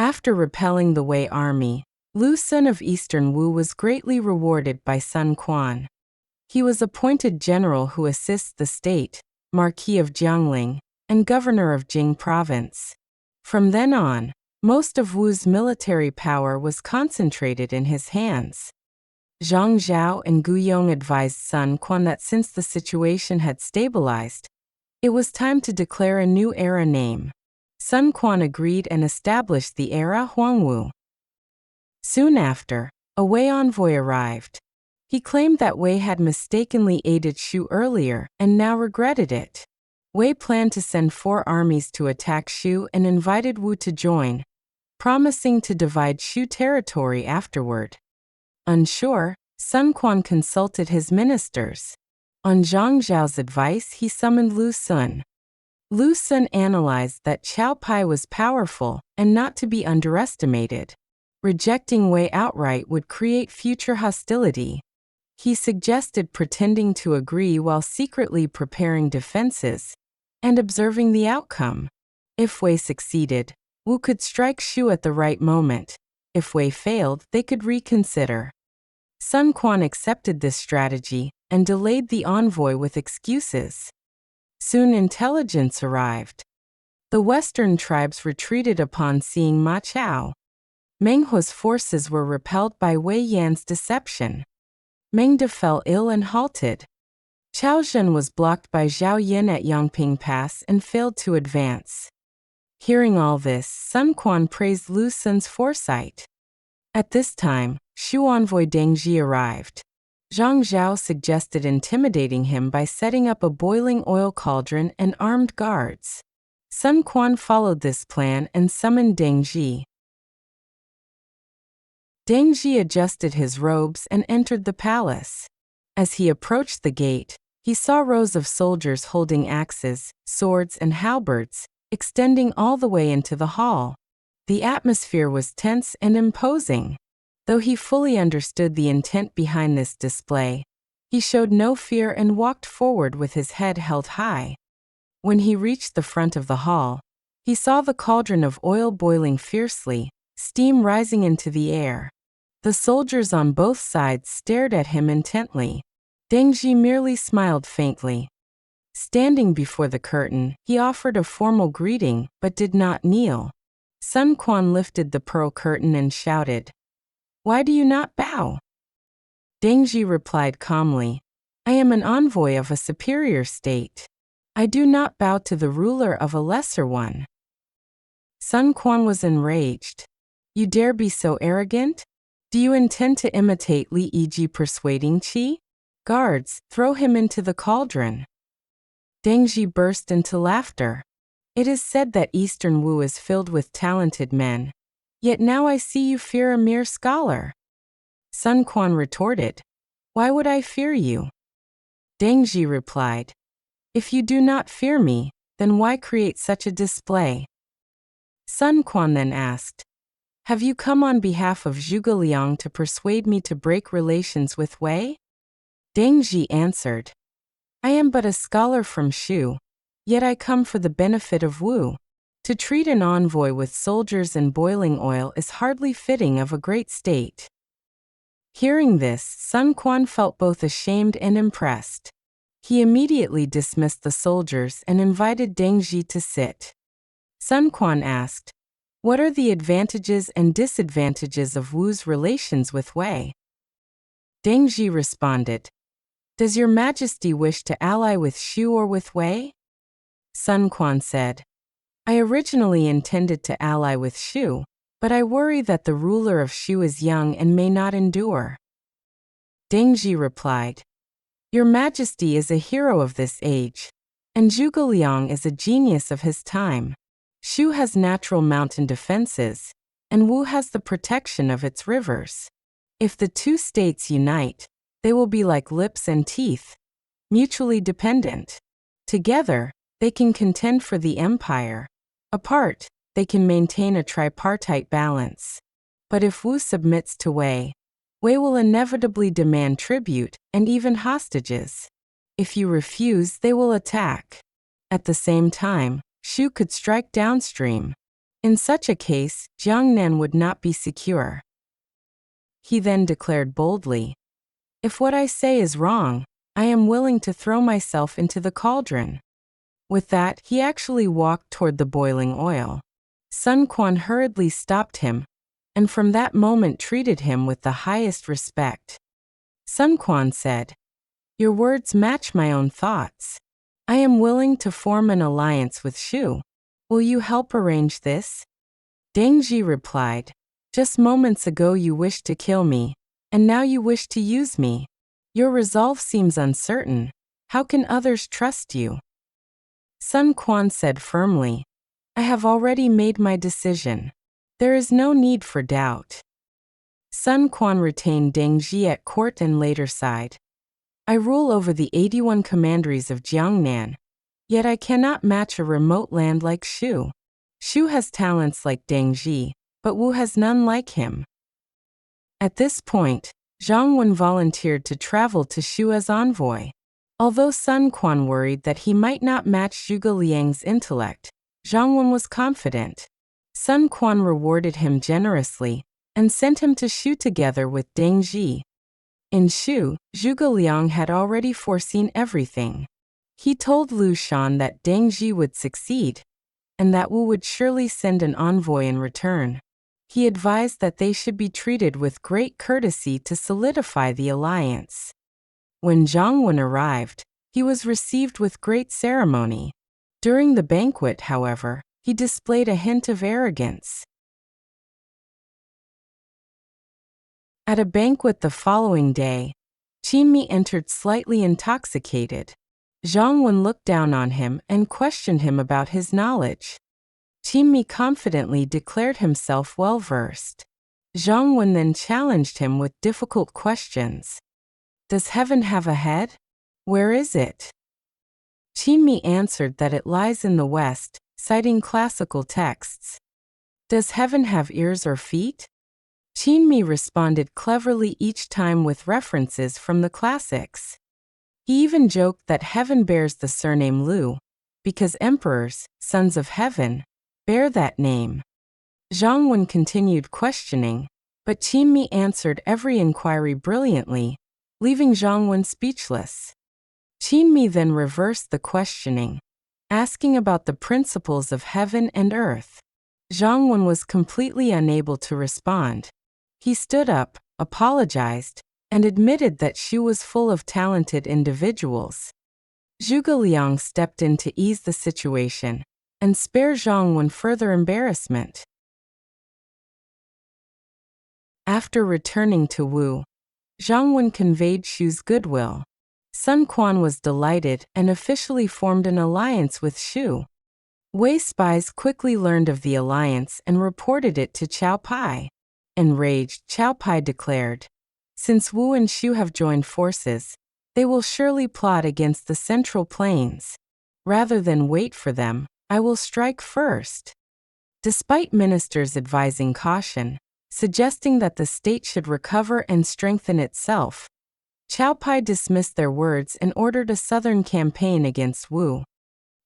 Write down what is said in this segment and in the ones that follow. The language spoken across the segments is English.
After repelling the Wei army, Lu Sun of Eastern Wu was greatly rewarded by Sun Quan. He was appointed general who assists the state, Marquis of Jiangling, and governor of Jing province. From then on, most of Wu's military power was concentrated in his hands. Zhang Zhao and Gu Yong advised Sun Quan that since the situation had stabilized, it was time to declare a new era name. Sun Quan agreed and established the era Huangwu. Soon after, a Wei envoy arrived. He claimed that Wei had mistakenly aided Shu earlier and now regretted it. Wei planned to send 4 armies to attack Shu and invited Wu to join, promising to divide Shu territory afterward. Unsure, Sun Quan consulted his ministers. On Zhang Zhao's advice, he summoned Lu Sun. Lu Sun analyzed that Qiao Pai was powerful and not to be underestimated. Rejecting Wei outright would create future hostility. He suggested pretending to agree while secretly preparing defenses and observing the outcome. If Wei succeeded, Wu could strike Shu at the right moment. If Wei failed, they could reconsider. Sun Quan accepted this strategy and delayed the envoy with excuses. Soon intelligence arrived. The western tribes retreated upon seeing Ma Chao. Meng Huo's forces were repelled by Wei Yan's deception. Meng De fell ill and halted. Chao Zhen was blocked by Zhao Yin at Yangping Pass and failed to advance. Hearing all this, Sun Quan praised Lu Sun's foresight. At this time, Shu envoy Deng Zhi arrived. Zhang Zhao suggested intimidating him by setting up a boiling oil cauldron and armed guards. Sun Quan followed this plan and summoned Deng Zhi. Deng Zhi adjusted his robes and entered the palace. As he approached the gate, he saw rows of soldiers holding axes, swords, and halberds, extending all the way into the hall. The atmosphere was tense and imposing. Though he fully understood the intent behind this display, he showed no fear and walked forward with his head held high. When he reached the front of the hall, he saw the cauldron of oil boiling fiercely, steam rising into the air. The soldiers on both sides stared at him intently. Deng Zhi merely smiled faintly. Standing before the curtain, he offered a formal greeting but did not kneel. Sun Quan lifted the pearl curtain and shouted, "Why do you not bow?" Deng Zhi replied calmly, "I am an envoy of a superior state. I do not bow to the ruler of a lesser one." Sun Quan was enraged. "You dare be so arrogant? Do you intend to imitate Li Yiji persuading Qi? Guards, throw him into the cauldron." Deng Zhi burst into laughter. "It is said that Eastern Wu is filled with talented men. Yet now I see you fear a mere scholar." Sun Quan retorted, "Why would I fear you?" Deng Zhi replied, "If you do not fear me, then why create such a display?" Sun Quan then asked, "Have you come on behalf of Zhuge Liang to persuade me to break relations with Wei?" Deng Zhi answered, "I am but a scholar from Shu, yet I come for the benefit of Wu. To treat an envoy with soldiers and boiling oil is hardly fitting of a great state." Hearing this, Sun Quan felt both ashamed and impressed. He immediately dismissed the soldiers and invited Deng Zhi to sit. Sun Quan asked, "What are the advantages and disadvantages of Wu's relations with Wei?" Deng Zhi responded, "Does your majesty wish to ally with Shu or with Wei?" Sun Quan said, "I originally intended to ally with Shu, but I worry that the ruler of Shu is young and may not endure." Deng Zhi replied, "Your majesty is a hero of this age, and Zhuge Liang is a genius of his time. Shu has natural mountain defenses, and Wu has the protection of its rivers. If the two states unite, they will be like lips and teeth, mutually dependent. Together, they can contend for the empire. Apart, they can maintain a tripartite balance. But if Wu submits to Wei, Wei will inevitably demand tribute and even hostages. If you refuse, they will attack. At the same time, Shu could strike downstream. In such a case, Jiangnan would not be secure. He then declared boldly, "If what I say is wrong, I am willing to throw myself into the cauldron." With that, he actually walked toward the boiling oil. Sun Quan hurriedly stopped him, and from that moment treated him with the highest respect. Sun Quan said, "Your words match my own thoughts. I am willing to form an alliance with Shu. Will you help arrange this?" Deng Ji replied, "Just moments ago you wished to kill me, and now you wish to use me. Your resolve seems uncertain. How can others trust you?" Sun Quan said firmly, "I have already made my decision. There is no need for doubt." Sun Quan retained Deng Ji at court and later sighed, "I rule over the 81 commanderies of Jiangnan, yet I cannot match a remote land like Shu. Shu has talents like Deng Ji, but Wu has none like him." At this point, Zhang Wen volunteered to travel to Shu as envoy. Although Sun Quan worried that he might not match Zhuge Liang's intellect, Zhang Wen was confident. Sun Quan rewarded him generously and sent him to Shu together with Deng Ji. In Shu, Zhuge Liang had already foreseen everything. He told Lu Shan that Deng Ji would succeed, and that Wu would surely send an envoy in return. He advised that they should be treated with great courtesy to solidify the alliance. When Zhang Wen arrived, he was received with great ceremony. During the banquet, however, he displayed a hint of arrogance. At a banquet the following day, Qin Mi entered slightly intoxicated. Zhang Wen looked down on him and questioned him about his knowledge. Qin Mi confidently declared himself well-versed. Zhang Wen then challenged him with difficult questions. "Does heaven have a head? Where is it?" Qin Mi answered that it lies in the west, citing classical texts. "Does heaven have ears or feet?" Qin Mi responded cleverly each time with references from the classics. He even joked that heaven bears the surname Lu, because emperors, sons of heaven, bear that name. Zhang Wen continued questioning, but Qin Mi answered every inquiry brilliantly, leaving Zhang Wen speechless. Qin Mi then reversed the questioning, asking about the principles of heaven and earth. Zhang Wen was completely unable to respond. He stood up, apologized, and admitted that Shu was full of talented individuals. Zhuge Liang stepped in to ease the situation and spare Zhang Wen further embarrassment. After returning to Wu, Zhang Wen conveyed Shu's goodwill. Sun Quan was delighted and officially formed an alliance with Shu. Wei spies quickly learned of the alliance and reported it to Cao Pai. Enraged, Cao Pai declared, "Since Wu and Shu have joined forces, they will surely plot against the Central Plains. Rather than wait for them, I will strike first." Despite ministers advising caution, suggesting that the state should recover and strengthen itself, Cao Pai dismissed their words and ordered a southern campaign against Wu.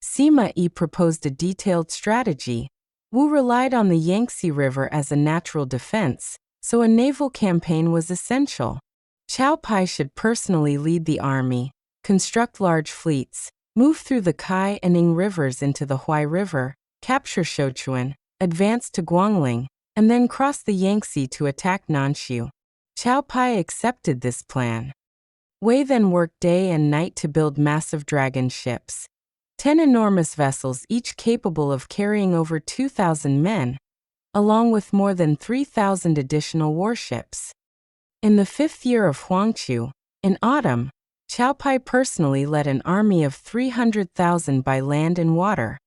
Sima Yi proposed a detailed strategy. Wu relied on the Yangtze River as a natural defense, so a naval campaign was essential. Cao Pai should personally lead the army, construct large fleets, move through the Kai and Ing rivers into the Huai River, capture Sichuan, advance to Guangling, and then cross the Yangtze to attack Nanshu. Cao Pai accepted this plan. Wei then worked day and night to build massive dragon ships. 10 enormous vessels, each capable of carrying over 2,000 men, along with more than 3,000 additional warships. In the 5th year of Huangqiu, in autumn, Cao Pai personally led an army of 300,000 by land and water.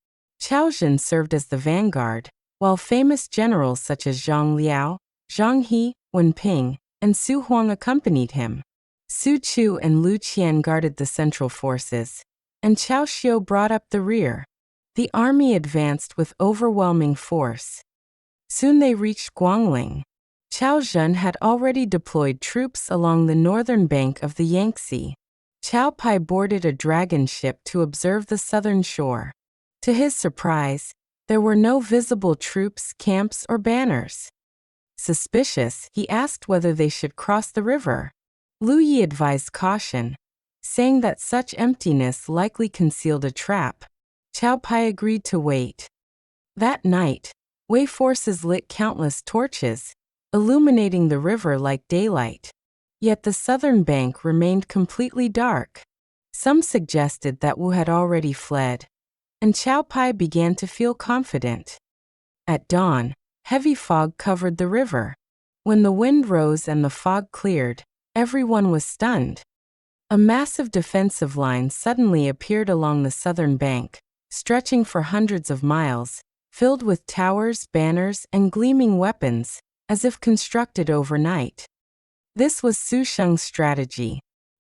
Cao Zhen served as the vanguard, while famous generals such as Zhang Liao, Zhang He, Wen Ping, and Su Huang accompanied him. Su Chu and Lu Qian guarded the central forces, and Cao Xiu brought up the rear. The army advanced with overwhelming force. Soon they reached Guangling. Cao Zhen had already deployed troops along the northern bank of the Yangtze. Cao Pai boarded a dragon ship to observe the southern shore. To his surprise, There were no visible troops, camps, or banners. Suspicious, he asked whether they should cross the river. Lu Yi advised caution, saying that such emptiness likely concealed a trap. Chao Pai agreed to wait. That night, Wei forces lit countless torches, illuminating the river like daylight. Yet the southern bank remained completely dark. Some suggested that Wu had already fled, and Chao Pai began to feel confident. At dawn, heavy fog covered the river. When the wind rose and the fog cleared, everyone was stunned. A massive defensive line suddenly appeared along the southern bank, stretching for hundreds of miles, filled with towers, banners, and gleaming weapons, as if constructed overnight. This was Su Sheng's strategy.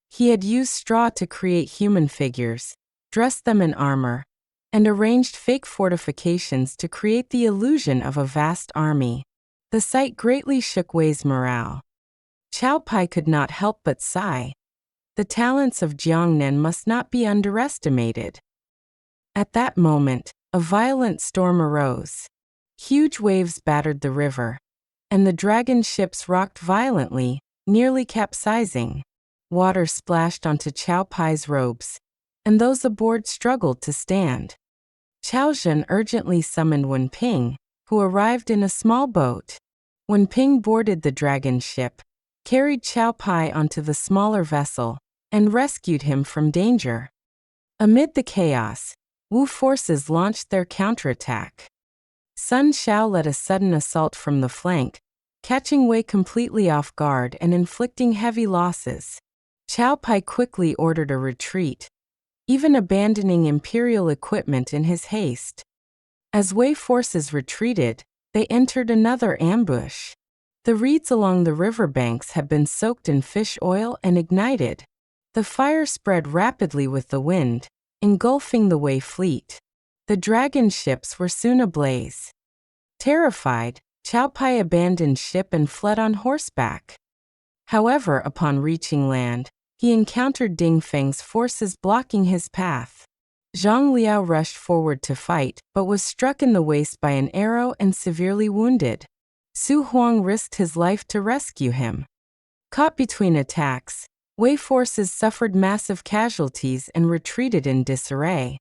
He had used straw to create human figures, dressed them in armor, and arranged fake fortifications to create the illusion of a vast army. The sight greatly shook Wei's morale. Chao Pai could not help but sigh. The talents of Jiangnan must not be underestimated. At that moment, a violent storm arose. Huge waves battered the river, and the dragon ships rocked violently, nearly capsizing. Water splashed onto Chao Pai's robes, and those aboard struggled to stand. Chao Zhen urgently summoned Wen Ping, who arrived in a small boat. Wen Ping boarded the dragon ship, carried Chao Pai onto the smaller vessel, and rescued him from danger. Amid the chaos, Wu forces launched their counterattack. Sun Shao led a sudden assault from the flank, catching Wei completely off guard and inflicting heavy losses. Chao Pai quickly ordered a retreat, even abandoning imperial equipment in his haste. As Wei forces retreated, they entered another ambush. The reeds along the riverbanks had been soaked in fish oil and ignited. The fire spread rapidly with the wind, engulfing the Wei fleet. The dragon ships were soon ablaze. Terrified, Chao Pai abandoned ship and fled on horseback. However, upon reaching land, he encountered Ding Feng's forces blocking his path. Zhang Liao rushed forward to fight, but was struck in the waist by an arrow and severely wounded. Su Huang risked his life to rescue him. Caught between attacks, Wei forces suffered massive casualties and retreated in disarray.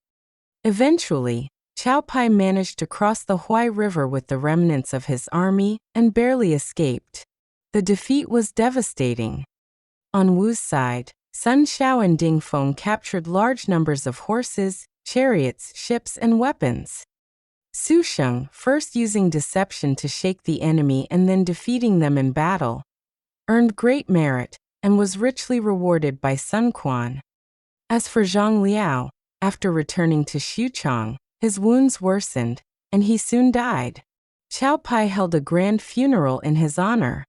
Eventually, Chao Pai managed to cross the Huai River with the remnants of his army and barely escaped. The defeat was devastating. On Wu's side, Sun Shao and Ding Feng captured large numbers of horses, chariots, ships, and weapons. Su Sheng, first using deception to shake the enemy and then defeating them in battle, earned great merit and was richly rewarded by Sun Quan. As for Zhang Liao, after returning to Xuchang, his wounds worsened, and he soon died. Chao Pai held a grand funeral in his honor.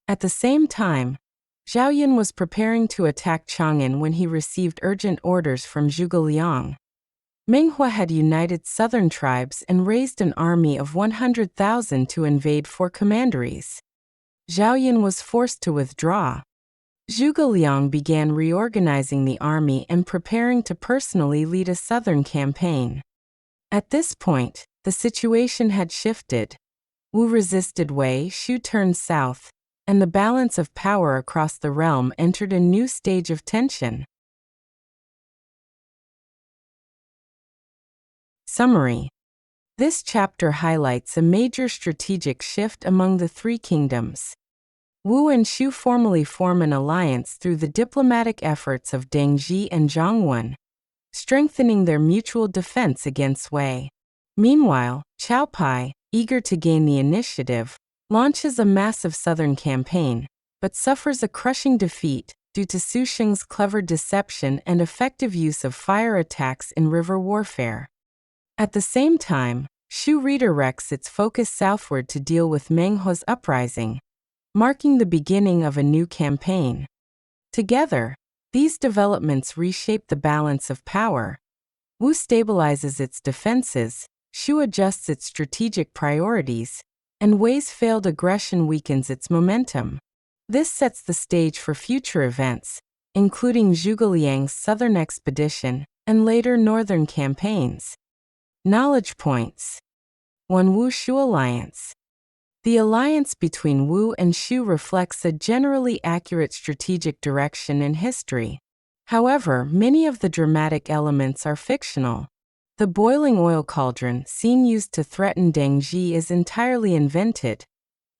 At the same time, Zhao Yun was preparing to attack Chang'an when he received urgent orders from Zhuge Liang. Menghua had united southern tribes and raised an army of 100,000 to invade four commanderies. Zhao Yun was forced to withdraw. Zhuge Liang began reorganizing the army and preparing to personally lead a southern campaign. At this point, the situation had shifted. Wu resisted Wei, Shu turned south, and the balance of power across the realm entered a new stage of tension. Summary. This chapter highlights a major strategic shift among the three kingdoms. Wu and Shu formally form an alliance through the diplomatic efforts of Deng Zhi and Zhang Wen, strengthening their mutual defense against Wei. Meanwhile, Chao Pai, eager to gain the initiative, launches a massive southern campaign, but suffers a crushing defeat due to Su Sheng's clever deception and effective use of fire attacks in river warfare. At the same time, Shu redirects its focus southward to deal with Menghua's uprising, marking the beginning of a new campaign. Together, these developments reshape the balance of power. Wu stabilizes its defenses, Shu adjusts its strategic priorities, and Wei's failed aggression weakens its momentum. This sets the stage for future events, including Zhuge Liang's southern expedition and later northern campaigns. Knowledge points. 1. Wu-Shu alliance. The alliance between Wu and Shu reflects a generally accurate strategic direction in history. However, many of the dramatic elements are fictional. The boiling oil cauldron scene used to threaten Deng Zhi is entirely invented,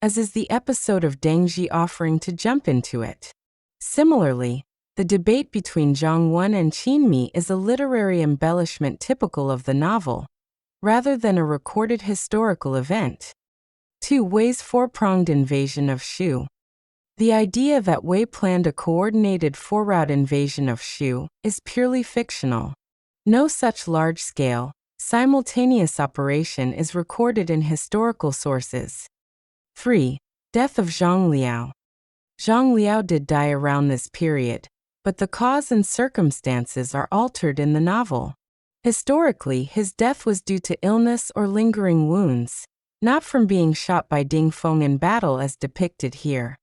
as is the episode of Deng Zhi offering to jump into it. Similarly, the debate between Zhang Wen and Qin Mi is a literary embellishment typical of the novel, rather than a recorded historical event. 2. Wei's four-pronged invasion of Shu. The idea that Wei planned a coordinated four-route invasion of Shu is purely fictional. No such large-scale, simultaneous operation is recorded in historical sources. 3. Death of Zhang Liao. Zhang Liao did die around this period, but the cause and circumstances are altered in the novel. Historically, his death was due to illness or lingering wounds, not from being shot by Ding Feng in battle as depicted here.